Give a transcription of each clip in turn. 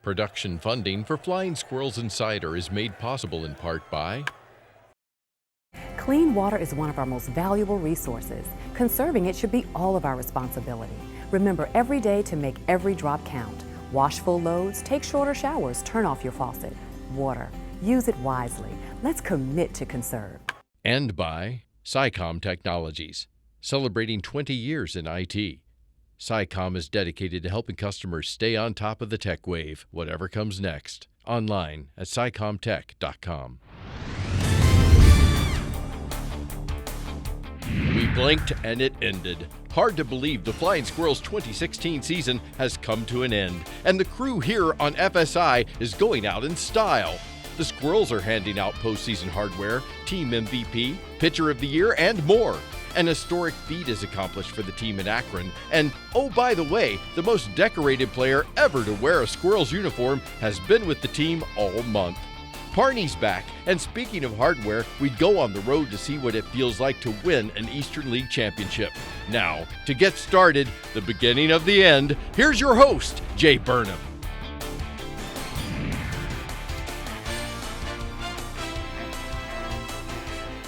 Production funding for Flying Squirrels Insider is made possible in part by Clean water is one of our most valuable resources. Conserving it should be all of our responsibility. Remember every day to make every drop count. Wash full loads, take shorter showers, turn off your faucet. Water, use it wisely. Let's commit to conserve. and by SciComm Technologies, celebrating 20 years in IT. SciComm is dedicated to helping customers stay on top of the tech wave, whatever comes next. Online at scicommtech.com. We blinked and it ended. Hard to believe the Flying Squirrels 2016 season has come to an end, and the crew here on FSI is going out in style. The Squirrels are handing out postseason hardware, team MVP, pitcher of the year, and more. An historic feat is accomplished for the team in Akron, and oh, by the way, the most decorated player ever to wear a Squirrels uniform has been with the team all month. Parney's back, and speaking of hardware, we'd go on the road to see what it feels like to win an Eastern League championship. Now, to get started, the beginning of the end, here's your host, Jay Burnham.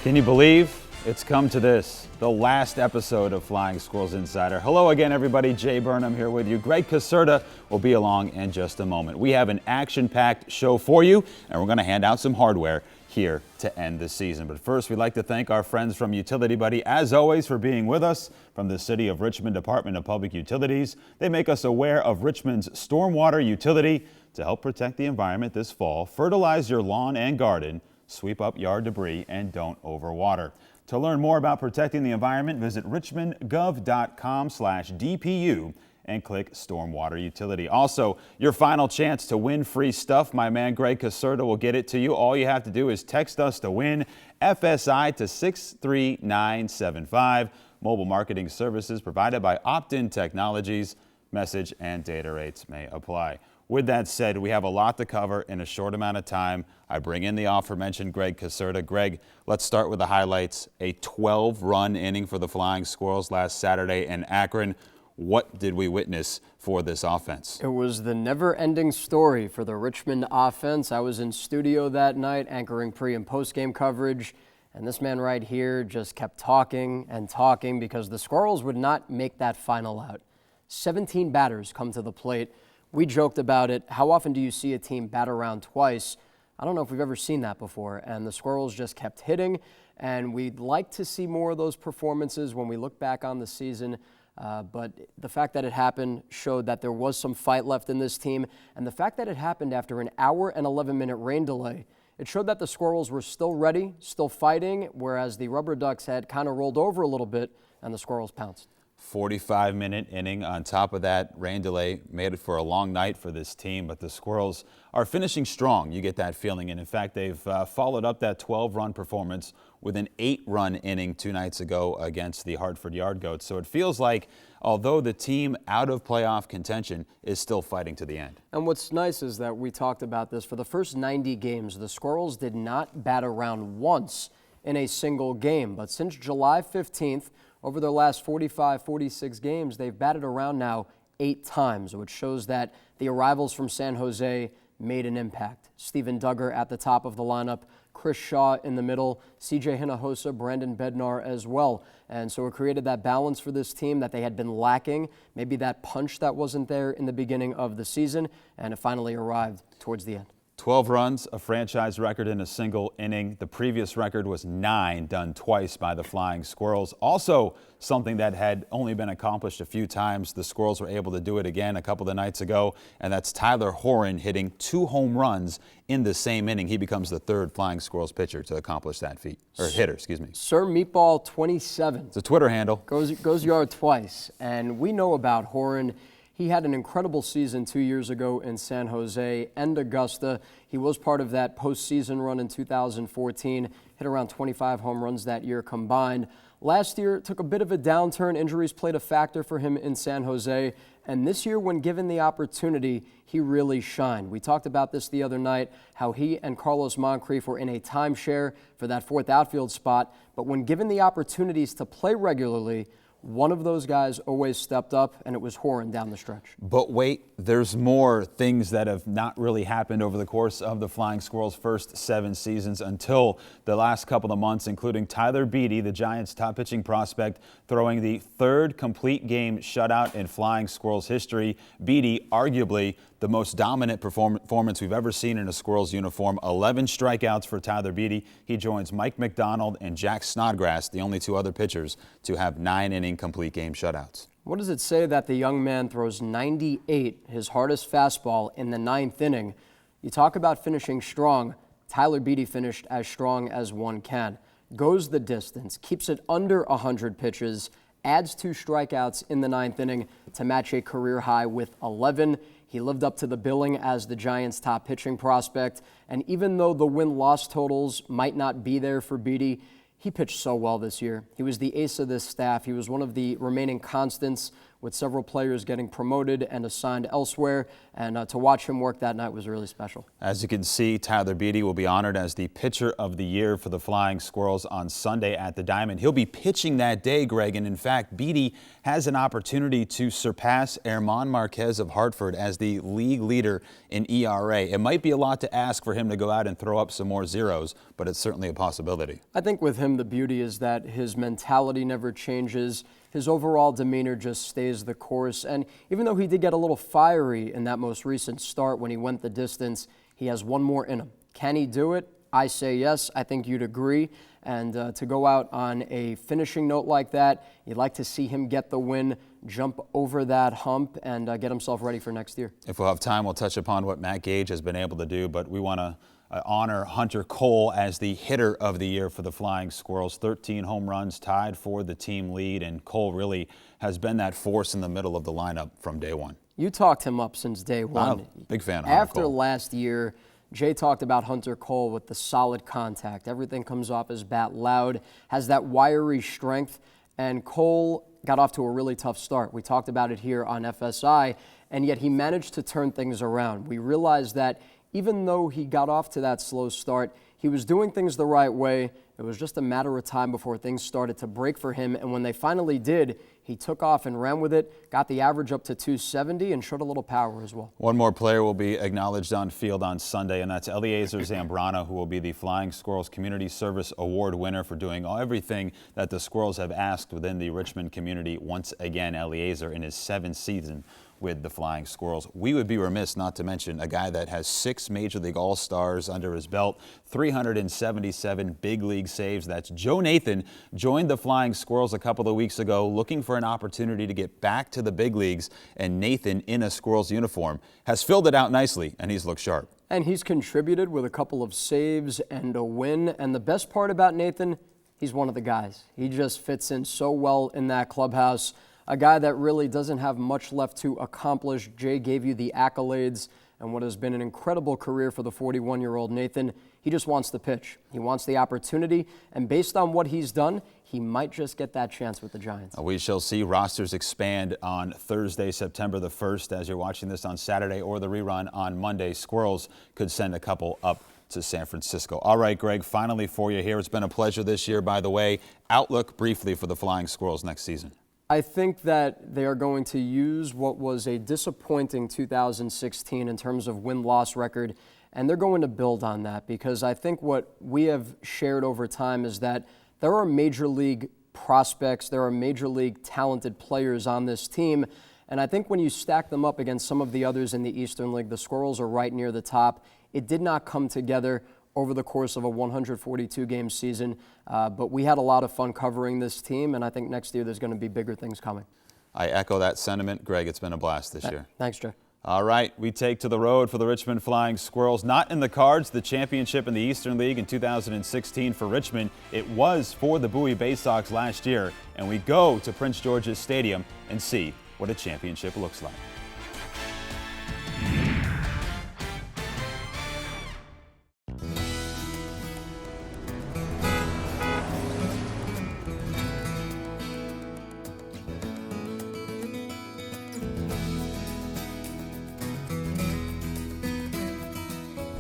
Can you believe it's come to this, the last episode of Flying Squirrels Insider? Hello again, everybody. Jay Burnham here with you. Greg Caserta will be along in just a moment. We have an action-packed show for you, and we're going to hand out some hardware here to end the season. But first, we'd like to thank our friends from Utility Buddy, as always, for being with us. From the City of Richmond Department of Public Utilities, they make us aware of Richmond's stormwater utility to help protect the environment this fall. Fertilize your lawn and garden, sweep up yard debris, and don't overwater. To learn more about protecting the environment, visit richmondgov.com/DPU and click Stormwater Utility. Also, your final chance to win free stuff. My man Greg Caserta will get it to you. All you have to do is text us to win FSI to 63975. Mobile marketing services provided by Opt-in Technologies. Message and data rates may apply. With that said, we have a lot to cover in a short amount of time. I bring in the aforementioned Greg Caserta. Greg, let's start with the highlights. A 12-run inning for the Flying Squirrels last Saturday in Akron. What did we witness for this offense? It was the never-ending story for the Richmond offense. I was in studio that night anchoring pre- and post-game coverage, and this man right here just kept talking and talking because the Squirrels would not make that final out. 17 batters come to the plate. We joked about it. How often do you see a team bat around twice? I don't know if we've ever seen that before. And the Squirrels just kept hitting. And we'd like to see more of those performances when we look back on the season. But the fact that it happened showed that there was some fight left in this team. And the fact that it happened after an hour and 11-minute rain delay, it showed that the Squirrels were still ready, still fighting, whereas the Rubber Ducks had kind of rolled over a little bit and the Squirrels pounced. 45-minute inning on top of that rain delay made it for a long night for this team, but the Squirrels are finishing strong. You get that feeling, and in fact, they've followed up that 12-run performance with an 8-run inning 2 nights ago against the Hartford Yard Goats. So it feels like, although the team out of playoff contention is still fighting to the end. And what's nice is that we talked about this. For the first 90 games, the Squirrels did not bat around once in a single game, but since July 15th, over their last 45, 46 games, they've batted around now 8 times, which shows that the arrivals from San Jose made an impact. Steven Duggar at the top of the lineup, Chris Shaw in the middle, CJ Hinojosa, Brandon Bednar as well. And so it created that balance for this team that they had been lacking, maybe that punch that wasn't there in the beginning of the season, and it finally arrived towards the end. 12 runs, a franchise record in a single inning. The previous record was 9, done twice by the Flying Squirrels. Also, something that had only been accomplished a few times. The Squirrels were able to do it again a couple of nights ago, and that's Tyler Horan hitting 2 home runs in the same inning. He becomes the 3rd Flying Squirrels pitcher to accomplish that feat, or hitter, excuse me. Sir Meatball 27. It's a Twitter handle. Goes yard twice, and we know about Horan. He had an incredible season 2 years ago in San Jose and Augusta. He was part of that postseason run in 2014, hit around 25 home runs that year combined. Last year, took a bit of a downturn. Injuries played a factor for him in San Jose. And this year, when given the opportunity, he really shined. We talked about this the other night, how he and Carlos Moncrief were in a timeshare for that 4th outfield spot. But when given the opportunities to play regularly, one of those guys always stepped up, and it was Horan down the stretch. But wait, there's more things that have not really happened over the course of the Flying Squirrels' first 7 seasons until the last couple of months, including Tyler Beede, the Giants' top pitching prospect, throwing the 3rd complete game shutout in Flying Squirrels history. Beede, arguably the most dominant performance we've ever seen in a Squirrels uniform. 11 strikeouts for Tyler Beede. He joins Mike McDonald and Jack Snodgrass, the only 2 other pitchers to have 9-inning complete game shutouts. What does it say that the young man throws 98, his hardest fastball, in the 9th inning? You talk about finishing strong. Tyler Beede finished as strong as one can. Goes the distance, keeps it under 100 pitches, adds 2 strikeouts in the 9th inning to match a career high with 11. He lived up to the billing as the Giants' top pitching prospect, and even though the win-loss totals might not be there for Beede, he pitched so well this year. He was the ace of this staff. He was one of the remaining constants, with several players getting promoted and assigned elsewhere, and to watch him work that night was really special. As you can see, Tyler Beede will be honored as the Pitcher of the Year for the Flying Squirrels on Sunday at the Diamond. He'll be pitching that day, Greg, and in fact, Beede has an opportunity to surpass Herman Marquez of Hartford as the league leader in ERA. It might be a lot to ask for him to go out and throw up some more zeros, but it's certainly a possibility. I think with him, the beauty is that his mentality never changes. His overall demeanor just stays the course. And even though he did get a little fiery in that most recent start when he went the distance, he has one more in him. Can he do it? I say yes. I think you'd agree. And to go out on a finishing note like that, you'd like to see him get the win, jump over that hump, and get himself ready for next year. If we'll have time, we'll touch upon what Matt Gage has been able to do, but we want to honor Hunter Cole as the hitter of the year for the Flying Squirrels. 13 home runs, tied for the team lead, and Cole really has been that force in the middle of the lineup from day one. You talked him up since day one. I'm a big fan of Hunter After Cole. last year, Jay talked about Hunter Cole with the solid contact. Everything comes off his bat loud, has that wiry strength, and Cole got off to a really tough start. We talked about it here on FSI, and yet he managed to turn things around. We realized that even though he got off to that slow start, he was doing things the right way. It was just a matter of time before things started to break for him, and when they finally did, he took off and ran with it, got the average up to 270, and showed a little power as well. One more player will be acknowledged on field on Sunday, and that's Eliezer Zambrano, who will be the Flying Squirrels Community Service Award winner for doing everything that the Squirrels have asked within the Richmond community. Once again, Eliezer in his 7th season with the Flying Squirrels. We would be remiss not to mention a guy that has 6 Major League All-Stars under his belt, 377 big league saves. That's Joe Nathan, joined the Flying Squirrels a couple of weeks ago looking for an opportunity to get back to the big leagues, and Nathan, in a Squirrels uniform, has filled it out nicely, and he's looked sharp. And he's contributed with a couple of saves and a win, and the best part about Nathan, he's one of the guys. He just fits in so well in that clubhouse. A guy that really doesn't have much left to accomplish. Jay gave you the accolades and what has been an incredible career for the 41-year-old Nathan. He just wants the pitch. He wants the opportunity, and based on what he's done, he might just get that chance with the Giants. We shall see rosters expand on Thursday, September the 1st. As you're watching this on Saturday or the rerun on Monday, Squirrels could send a couple up to San Francisco. All right, Greg, finally for you here. It's been a pleasure this year, by the way. Outlook briefly for the Flying Squirrels next season. I think that they are going to use what was a disappointing 2016 in terms of win-loss record, and they're going to build on that, because I think what we have shared over time is that there are major league prospects, there are major league talented players on this team, and I think when you stack them up against some of the others in the Eastern League, the Squirrels are right near the top. It did not come together over the course of a 142-game season. But we had a lot of fun covering this team, and I think next year there's going to be bigger things coming. I echo that sentiment. Greg, it's been a blast this year. Thanks, Jay. All right, we take to the road for the Richmond Flying Squirrels. Not in the cards, the championship in the Eastern League in 2016 for Richmond. It was for the Bowie Bay Sox last year, and we go to Prince George's Stadium and see what a championship looks like.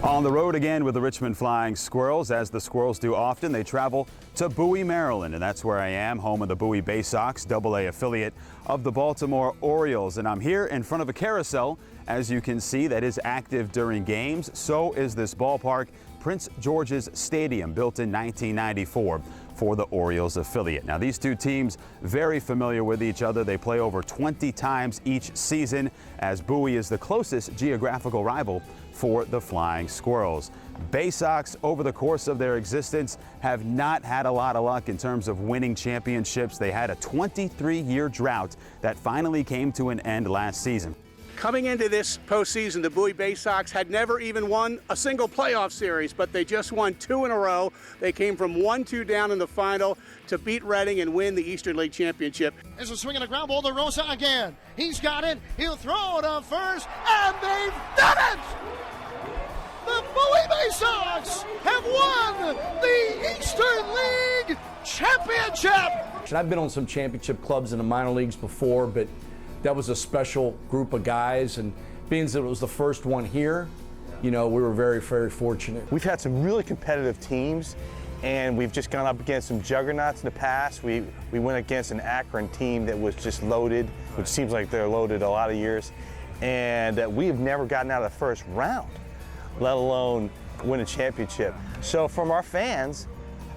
On the road again with the Richmond Flying Squirrels. As the Squirrels do often, they travel to Bowie, Maryland, and that's where I am, home of the Bowie Bay Sox, AA affiliate of the Baltimore Orioles. And I'm here in front of a carousel, as you can see, that is active during games. So is this ballpark, Prince George's Stadium, built in 1994 for the Orioles affiliate. Now, these two teams very familiar with each other. They play over 20 times each season, as Bowie is the closest geographical rival for the Flying Squirrels. Bay Sox, over the course of their existence, have not had a lot of luck in terms of winning championships. They had a 23-year drought that finally came to an end last season. Coming into this postseason, the Bowie Bay Sox had never even won a single playoff series, but they just won 2 in a row. They came from 1-2 down in the final to beat Reading and win the Eastern League Championship. There's a swing and a ground ball to Rosa again. He's got it. He'll throw it up first, and they've done it! The Bowie Bay Sox have won the Eastern League Championship! I've been on some championship clubs in the minor leagues before, but that was a special group of guys, and being that it was the first one here, you know, we were very, very fortunate. We've had some really competitive teams, and we've just gone up against some juggernauts in the past. We went against an Akron team that was just loaded, which seems like they're loaded a lot of years, and we have never gotten out of the first round, let alone win a championship. So from our fans,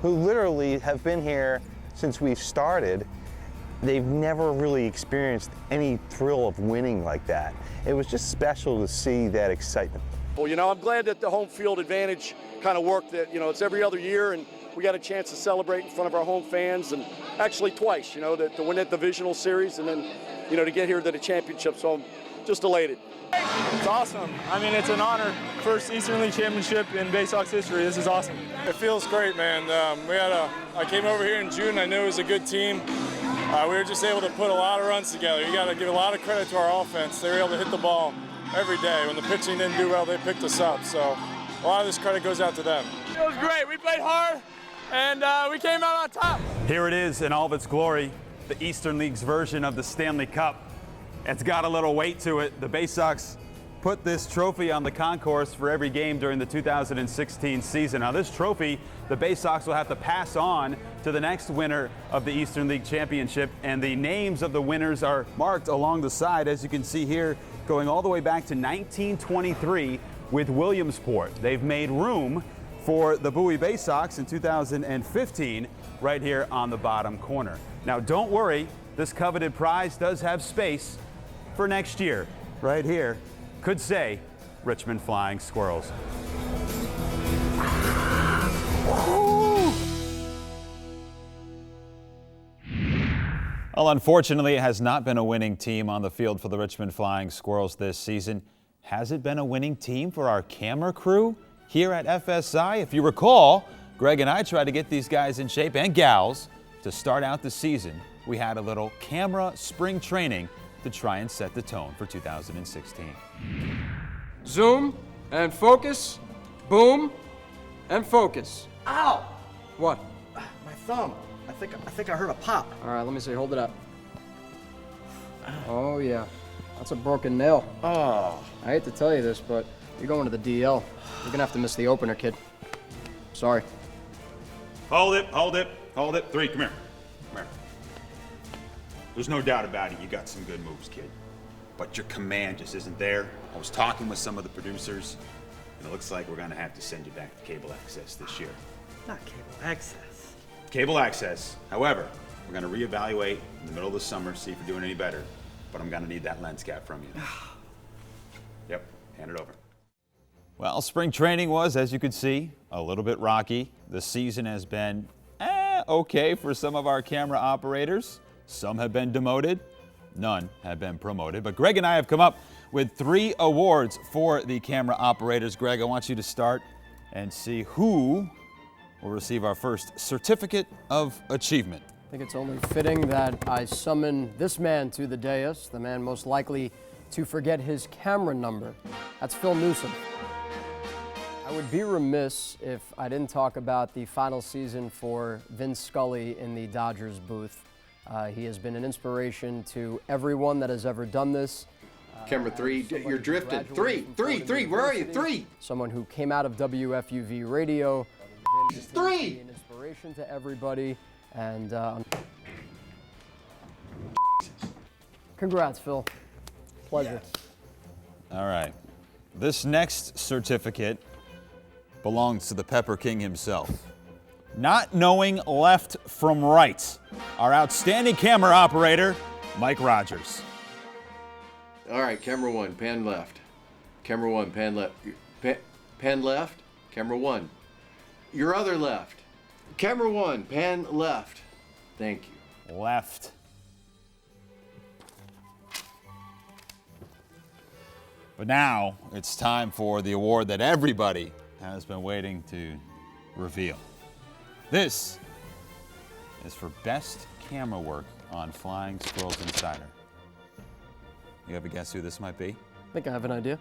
who literally have been here since we've started, they've never really experienced any thrill of winning like that. It was just special to see that excitement. Well, you know, I'm glad that the home field advantage kind of worked. That, you know, it's every other year, and we got a chance to celebrate in front of our home fans, and actually twice, you know, to win that divisional series and then, you know, to get here to the championship. So I'm just elated. It's awesome. I mean, it's an honor. First Eastern League championship in Bay Sox history. This is awesome. It feels great, man. I came over here in June. I knew it was a good team. We were just able to put a lot of runs together. You got to give a lot of credit to our offense. They were able to hit the ball every day. When the pitching didn't do well, they picked us up. So a lot of this credit goes out to them. It was great. We played hard, and we came out on top. Here it is in all of its glory, the Eastern League's version of the Stanley Cup. It's got a little weight to it. The Bay Sox put this trophy on the concourse for every game during the 2016 season. Now, this trophy, the Bay Sox will have to pass on to the next winner of the Eastern League Championship, and the names of the winners are marked along the side, as you can see here, going all the way back to 1923 with Williamsport. They've made room for the Bowie Bay Sox in 2015 right here on the bottom corner. Now, don't worry, this coveted prize does have space for next year. Right here could say Richmond Flying Squirrels. Well, unfortunately, it has not been a winning team on the field for the Richmond Flying Squirrels this season. Has it been a winning team for our camera crew here at FSI? If you recall, Greg and I tried to get these guys in shape, and gals, to start out the season. We had a little camera spring training to try and set the tone for 2016. Zoom and focus, boom and focus. Ow! What? My thumb. I think I heard a pop. All right, let me see, hold it up. Oh yeah, that's a broken nail. Oh. I hate to tell you this, but you're going to the DL. You're gonna have to miss the opener, kid. Sorry. Hold it, hold it, hold it. Three, come here. Come here. There's no doubt about it, you got some good moves, kid. But your command just isn't there. I was talking with some of the producers, and it looks like we're gonna have to send you back to cable access this year. Not cable access. Cable access. However, we're gonna reevaluate in the middle of the summer, see if you're doing any better. But I'm gonna need that lens cap from you. Yep, hand it over. Well, spring training was, as you could see, a little bit rocky. The season has been okay for some of our camera operators. Some have been demoted, none have been promoted. But Greg and I have come up with 3 awards for the camera operators. Greg, I want you to start and see who will receive our first certificate of achievement. I think it's only fitting that I summon this man to the dais, the man most likely to forget his camera number. That's Phil Newsom. I would be remiss if I didn't talk about the final season for Vince Scully in the Dodgers booth. He has been an inspiration to everyone that has ever done this. Camera 3, you're drifting. 3, where are you? 3. Someone who came out of WFUV radio. 3. An inspiration to everybody. And congrats, Phil. Pleasure. All right. This next certificate belongs to the Pepper King himself. Not knowing left from right. Our outstanding camera operator, Mike Rogers. All right, camera 1, pan left. Camera 1, pan left. Pan left. Camera 1. Your other left. Camera 1, pan left. Thank you. Left. But now it's time for the award that everybody has been waiting to reveal. This is for Best Camera Work on Flying Squirrels Insider. You have a guess who this might be? I think I have an idea.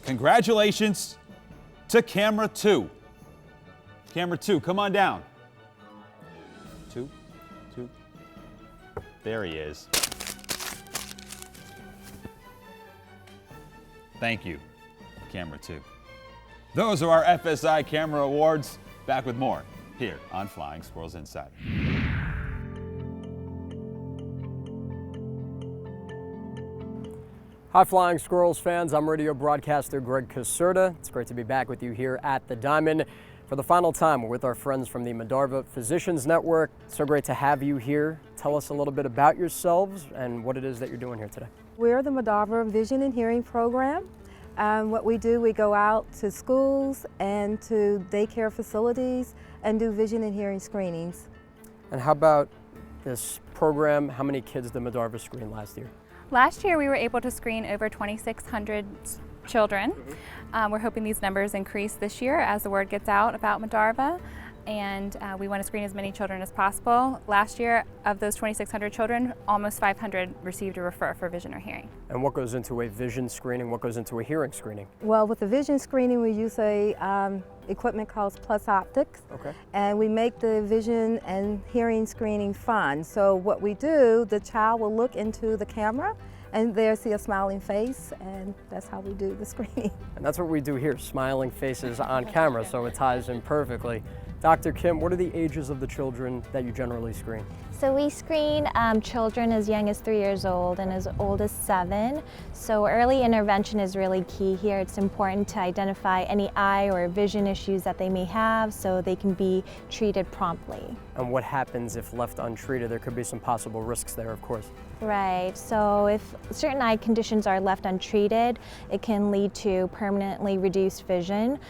Congratulations to Camera 2. Camera 2, come on down. 2. There he is. Thank you, Camera 2. Those are our FSI Camera Awards. Back with more here on Flying Squirrels Insider. Hi, Flying Squirrels fans. I'm radio broadcaster Greg Caserta. It's great to be back with you here at the Diamond. For the final time, we're with our friends from the Medarva Physicians Network. So great to have you here. Tell us a little bit about yourselves and what it is that you're doing here today. We're the Medarva Vision and Hearing Program. What we do, we go out to schools and to daycare facilities and do vision and hearing screenings. And how about this program? How many kids did Medarva screen last year? Last year we were able to screen over 2,600 children. We're hoping these numbers increase this year as the word gets out about Medarva, and we want to screen as many children as possible. Last year, of those 2,600 children, almost 500 received a refer for vision or hearing. And what goes into a vision screening? What goes into a hearing screening? Well, with the vision screening, we use a equipment called Plus Optics. Okay. And we make the vision and hearing screening fun. So what we do, the child will look into the camera and there see a smiling face, and that's how we do the screening. And that's what we do here, smiling faces on camera, so it ties in perfectly. Dr. Kim, what are the ages of the children that you generally screen? So we screen children as young as 3 years old and as old as 7. So early intervention is really key here. It's important to identify any eye or vision issues that they may have so they can be treated promptly. And what happens if left untreated? There could be some possible risks there, of course. Right, so if certain eye conditions are left untreated, it can lead to permanently reduced vision.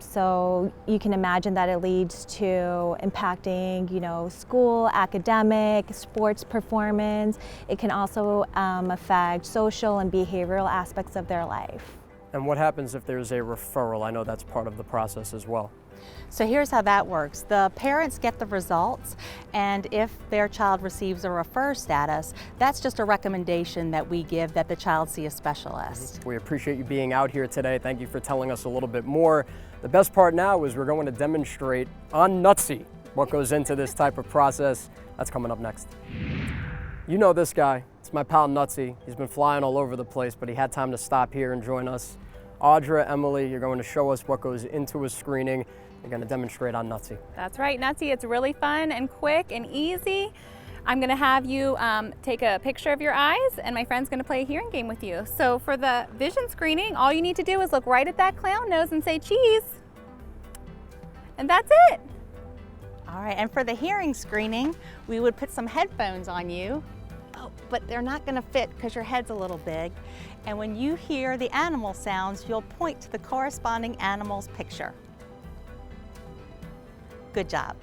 So you can imagine that it leads to impacting, school, academic, sports performance. It can also affect social and behavioral aspects of their life. And what happens if there's a referral? I know that's part of the process as well. So here's how that works. The parents get the results, and if their child receives a refer status, that's just a recommendation that we give that the child see a specialist. We appreciate you being out here today. Thank you for telling us a little bit more. The best part now is we're going to demonstrate on Nutsy what goes into this type of process. That's coming up next. You know this guy. It's my pal Nutsy. He's been flying all over the place, but he had time to stop here and join us. Audra, Emily, you're going to show us what goes into a screening. You're going to demonstrate on Nutsy. That's right, Nutsy. It's really fun and quick and easy. I'm going to have you take a picture of your eyes, and my friend's going to play a hearing game with you. So for the vision screening, all you need to do is look right at that clown nose and say cheese. And that's it. All right, and for the hearing screening, we would put some headphones on you. Oh, but they're not going to fit because your head's a little big. And when you hear the animal sounds, you'll point to the corresponding animal's picture. Good job.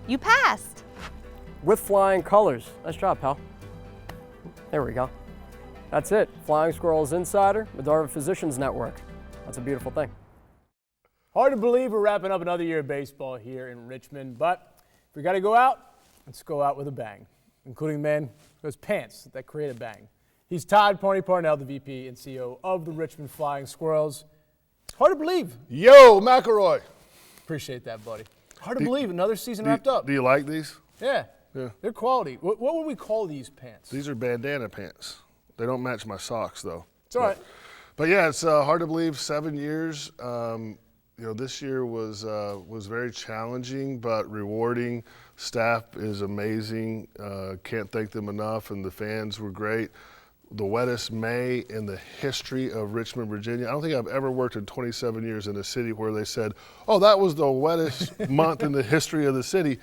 You passed. With flying colors. Nice job, pal. There we go. That's it. Flying Squirrels Insider, Medarva Physicians Network. That's a beautiful thing. Hard to believe we're wrapping up another year of baseball here in Richmond, but if we got to go out, let's go out with a bang, including the man who has pants that create a bang. He's Todd Pony Parnell, the VP and CEO of the Richmond Flying Squirrels. It's hard to believe. Yo, McElroy. Appreciate that, buddy. Hard to believe another season wrapped up. Do you like these? Yeah. Yeah. They're quality. What would we call these pants? These are bandana pants. They don't match my socks, though. It's all right. But yeah, it's hard to believe 7 years. This year was very challenging but rewarding. Staff is amazing. Can't thank them enough, and the fans were great. The wettest May in the history of Richmond, Virginia. I don't think I've ever worked in 27 years in a city where they said, "Oh, that was the wettest month in the history of the city."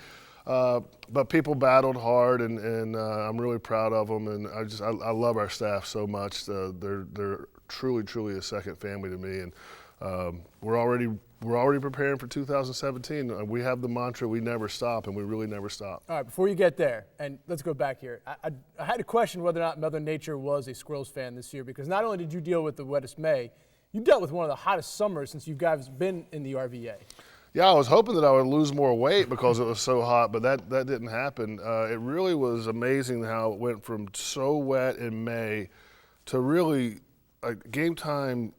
But people battled hard, and I'm really proud of them. And I love our staff so much. They're truly a second family to me, and we're already preparing for 2017. We have the mantra, we never stop, and we really never stop. All right, before you get there, and let's go back here. I had to question whether or not Mother Nature was a Squirrels fan this year, because not only did you deal with the wettest May, you dealt with one of the hottest summers since you guys been in the RVA. Yeah, I was hoping that I would lose more weight because it was so hot, but that didn't happen. It really was amazing how it went from so wet in May to really game time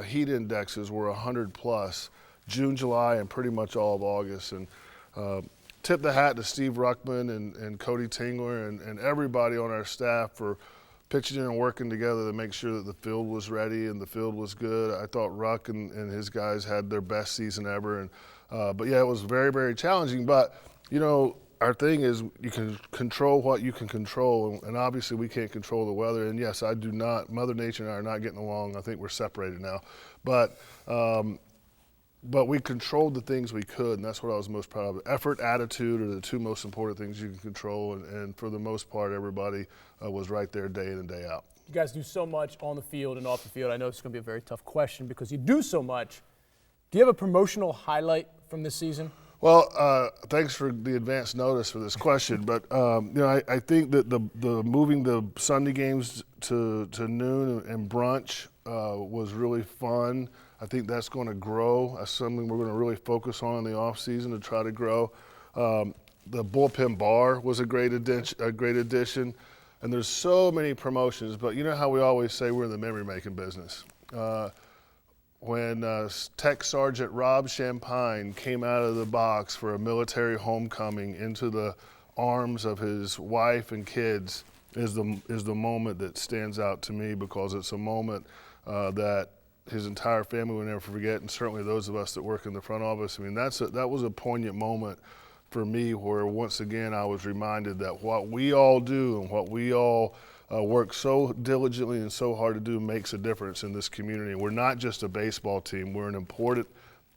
heat indexes were 100 plus. June, July, and pretty much all of August. And tip the hat to Steve Ruckman and Cody Tingler and everybody on our staff for pitching in and working together to make sure that the field was ready and the field was good. I thought Ruck and his guys had their best season ever. And but yeah, it was very, very challenging. But, our thing is you can control what you can control, and obviously we can't control the weather. And yes, I do not. Mother Nature and I are not getting along. I think we're separated now. But we controlled the things we could, and that's what I was most proud of. Effort, attitude are the two most important things you can control, and for the most part, everybody was right there day in and day out. You guys do so much on the field and off the field. I know it's going to be a very tough question because you do so much. Do you have a promotional highlight from this season? Well, thanks for the advance notice for this question, but I think that the moving the Sunday games to noon and brunch was really fun. I think that's going to grow. That's something we're going to really focus on in the off season to try to grow. The bullpen bar was a great addition, and there's so many promotions. But you know how we always say we're in the memory making business. When Tech Sergeant Rob Champagne came out of the box for a military homecoming into the arms of his wife and kids is the moment that stands out to me, because it's a moment that his entire family will never forget, and certainly those of us that work in the front office. I mean, that was a poignant moment for me, where once again I was reminded that what we all do and what we all work so diligently and so hard to do makes a difference in this community. We're not just a baseball team, we're an important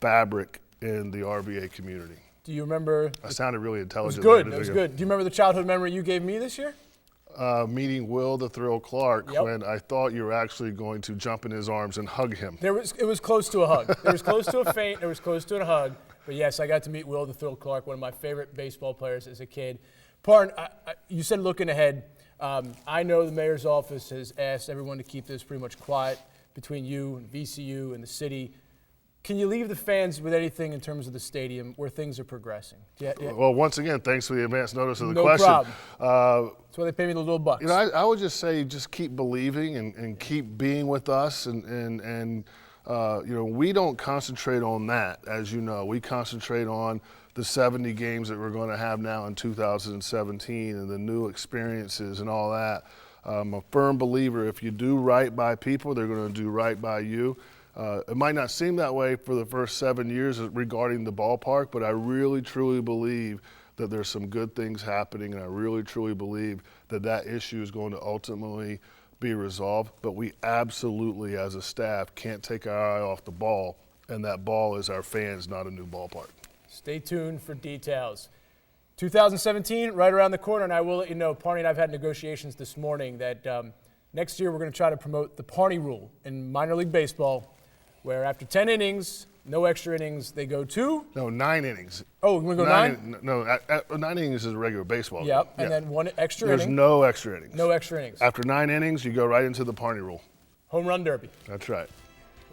fabric in the RVA community. Do you remember? I sounded really intelligent. It was good. Do you remember the childhood memory you gave me this year? Meeting Will the Thrill Clark, when I thought you were actually going to jump in his arms and hug him. It was close to a hug. There was close to a feint. There was close to a hug. But yes, I got to meet Will the Thrill Clark, one of my favorite baseball players as a kid. Parn, you said looking ahead. I know the mayor's office has asked everyone to keep this pretty much quiet between you and VCU and the city. Can you leave the fans with anything in terms of the stadium where things are progressing? Yeah. Well, once again, thanks for the advance notice of the question. No problem. That's why they pay me the little bucks. I would just say just keep believing and keep being with us. And we don't concentrate on that, as you know. We concentrate on the 70 games that we're going to have now in 2017 and the new experiences and all that. I'm a firm believer if you do right by people, they're going to do right by you. It might not seem that way for the first 7 years regarding the ballpark, but I really, truly believe that there's some good things happening, and I really, truly believe that that issue is going to ultimately be resolved. But we absolutely, as a staff, can't take our eye off the ball, and that ball is our fans, not a new ballpark. Stay tuned for details. 2017, right around the corner, and I will let you know, Parney and I have had negotiations this morning that next year we're going to try to promote the Parney rule in minor league baseball, where after 10 innings, no extra innings, they go to? No, 9 innings. Oh, we're going to go 9? No, 9 innings is regular baseball. Yep, and then 1 extra inning. There's no extra innings. No extra innings. After 9 innings, you go right into the Parney rule. Home run derby. That's right.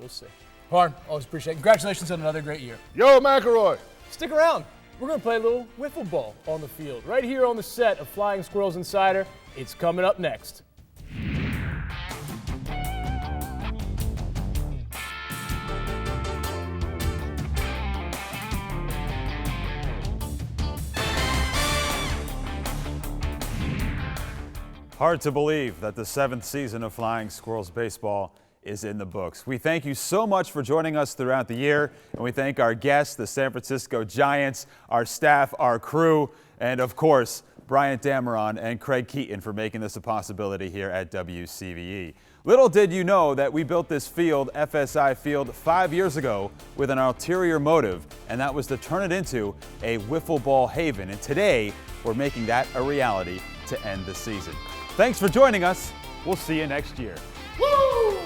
We'll see. Parn, always appreciate it. Congratulations on another great year. Yo, McElroy. Stick around. We're going to play a little wiffle ball on the field right here on the set of Flying Squirrels Insider. It's coming up next. Hard to believe that the 7th season of Flying Squirrels baseball is in the books. We thank you so much for joining us throughout the year, and we thank our guests, the San Francisco Giants, our staff, our crew, and of course, Bryant Dameron and Craig Keaton for making this a possibility here at WCVE. Little did you know that we built this field, FSI Field, 5 years ago with an ulterior motive, and that was to turn it into a wiffle ball haven. And today, we're making that a reality to end the season. Thanks for joining us. We'll see you next year. Woo!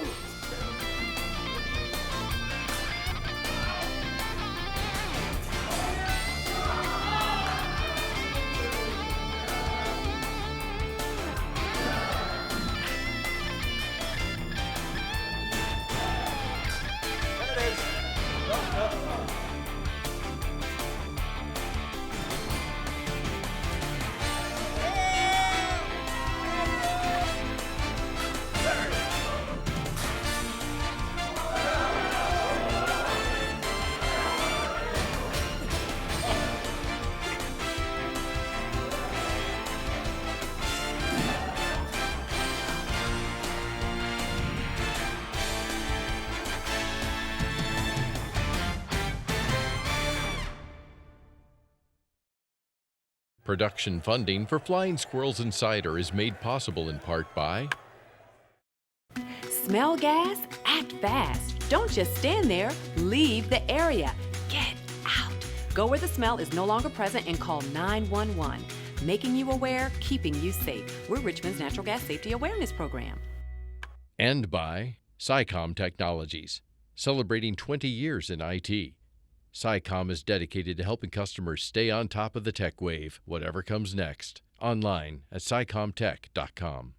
Production funding for Flying Squirrels Insider is made possible in part by Smell gas? Act fast. Don't just stand there. Leave the area. Get out. Go where the smell is no longer present and call 911. Making you aware, keeping you safe. We're Richmond's Natural Gas Safety Awareness Program. and by SciComm Technologies, celebrating 20 years in IT. SciComm is dedicated to helping customers stay on top of the tech wave, whatever comes next. Online at scicommtech.com.